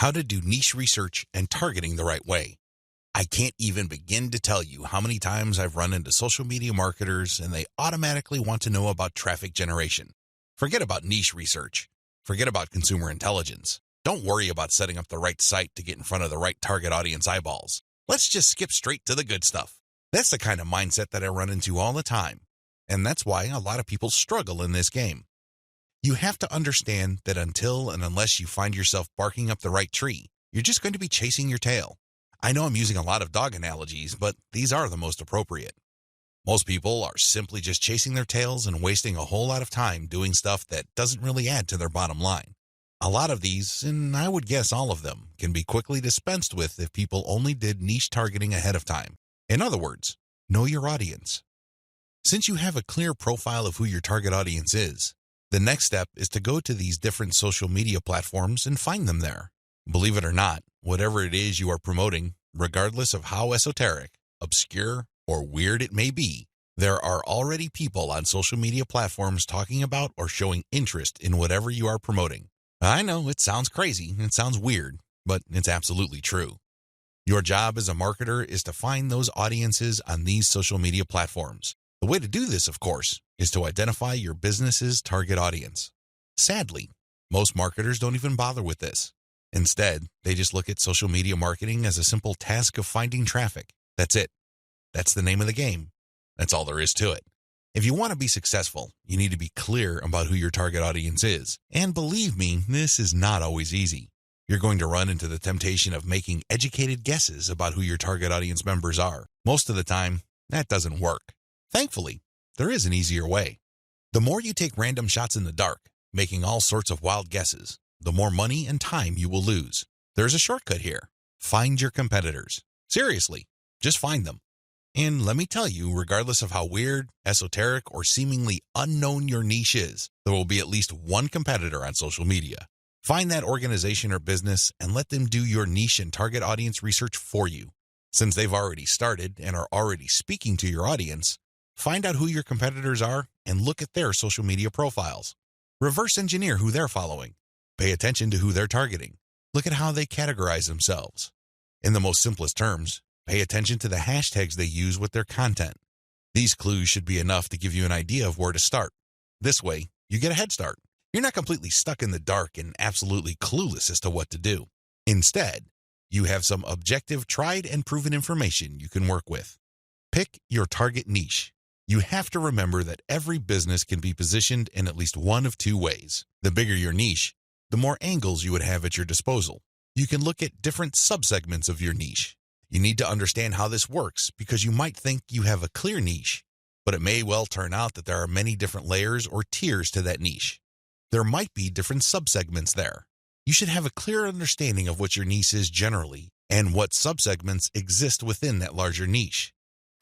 how to do niche research and targeting the right way. I can't even begin to tell you how many times I've run into social media marketers and they automatically want to know about traffic generation. Forget about niche research. Forget about consumer intelligence. Don't worry about setting up the right site to get in front of the right target audience eyeballs. Let's just skip straight to the good stuff. That's the kind of mindset that I run into all the time. And that's why a lot of people struggle in this game. You have to understand that until and unless you find yourself barking up the right tree, you're just going to be chasing your tail. I know I'm using a lot of dog analogies, but these are the most appropriate. Most people are simply just chasing their tails and wasting a whole lot of time doing stuff that doesn't really add to their bottom line. A lot of these, and I would guess all of them, can be quickly dispensed with if people only did niche targeting ahead of time. In other words, know your audience. Since you have a clear profile of who your target audience is, the next step is to go to these different social media platforms and find them there. Believe it or not, whatever it is you are promoting, regardless of how esoteric, obscure, or weird it may be, there are already people on social media platforms talking about or showing interest in whatever you are promoting. I know it sounds crazy, it sounds weird, but it's absolutely true. Your job as a marketer is to find those audiences on these social media platforms. The way to do this, of course, is to identify your business's target audience. Sadly, most marketers don't even bother with this. Instead, they just look at social media marketing as a simple task of finding traffic. That's it. That's the name of the game. That's all there is to it. If you want to be successful, you need to be clear about who your target audience is. And believe me, this is not always easy. You're going to run into the temptation of making educated guesses about who your target audience members are. Most of the time, that doesn't work. Thankfully, there is an easier way. The more you take random shots in the dark, making all sorts of wild guesses, the more money and time you will lose. There's a shortcut here. Find your competitors. Seriously, just find them. And let me tell you, regardless of how weird, esoteric, or seemingly unknown your niche is, there will be at least one competitor on social media. Find that organization or business and let them do your niche and target audience research for you. Since they've already started and are already speaking to your audience, find out who your competitors are and look at their social media profiles. Reverse engineer who they're following. Pay attention to who they're targeting. Look at how they categorize themselves. In the most simplest terms, pay attention to the hashtags they use with their content. These clues should be enough to give you an idea of where to start. This way, you get a head start. You're not completely stuck in the dark and absolutely clueless as to what to do. Instead, you have some objective, tried and proven information you can work with. Pick your target niche. You have to remember that every business can be positioned in at least one of two ways. The bigger your niche, the more angles you would have at your disposal. You can look at different subsegments of your niche. You need to understand how this works because you might think you have a clear niche, but it may well turn out that there are many different layers or tiers to that niche. There might be different subsegments there. You should have a clear understanding of what your niche is generally and what subsegments exist within that larger niche.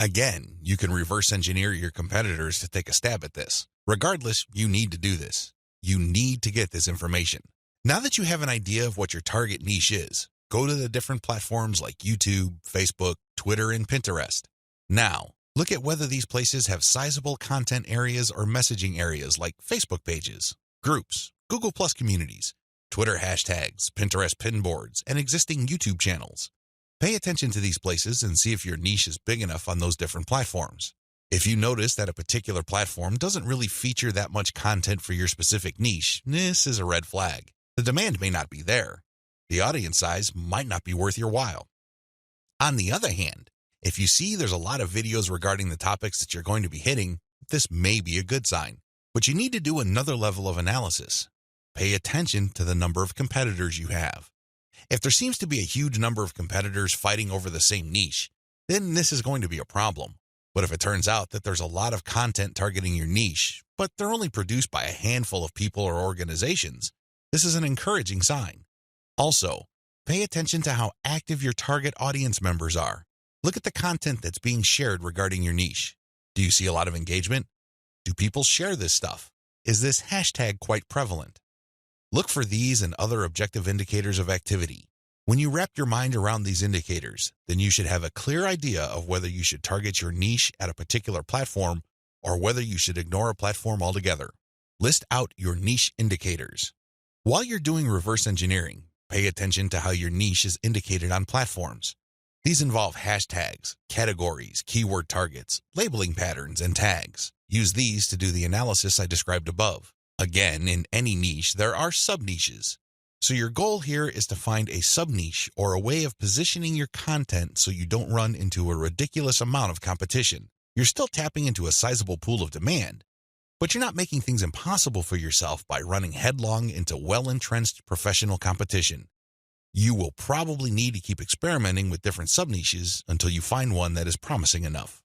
Again, you can reverse engineer your competitors to take a stab at this. Regardless, you need to do this. You need to get this information. Now that you have an idea of what your target niche is, go to the different platforms like YouTube, Facebook, Twitter, and Pinterest. Now, look at whether these places have sizable content areas or messaging areas like Facebook pages, groups, Google Plus communities, Twitter hashtags, Pinterest pinboards, and existing YouTube channels. Pay attention to these places and see if your niche is big enough on those different platforms. If you notice that a particular platform doesn't really feature that much content for your specific niche, this is a red flag. The demand may not be there. The audience size might not be worth your while. On the other hand, if you see there's a lot of videos regarding the topics that you're going to be hitting, this may be a good sign. But you need to do another level of analysis. Pay attention to the number of competitors you have. If there seems to be a huge number of competitors fighting over the same niche, then this is going to be a problem. But if it turns out that there's a lot of content targeting your niche, but they're only produced by a handful of people or organizations, this is an encouraging sign. Also, pay attention to how active your target audience members are. Look at the content that's being shared regarding your niche. Do you see a lot of engagement? Do people share this stuff? Is this hashtag quite prevalent? Look for these and other objective indicators of activity. When you wrap your mind around these indicators, then you should have a clear idea of whether you should target your niche at a particular platform or whether you should ignore a platform altogether. List out your niche indicators. While you're doing reverse engineering, Pay attention to how your niche is indicated on platforms. These involve hashtags, categories, keyword targets, labeling patterns, and tags. Use these to do the analysis I described above. Again, in any niche, there are sub-niches. So your goal here is to find a sub-niche or a way of positioning your content so you don't run into a ridiculous amount of competition. You're still tapping into a sizable pool of demand, but you're not making things impossible for yourself by running headlong into well-entrenched professional competition. You will probably need to keep experimenting with different sub-niches until you find one that is promising enough.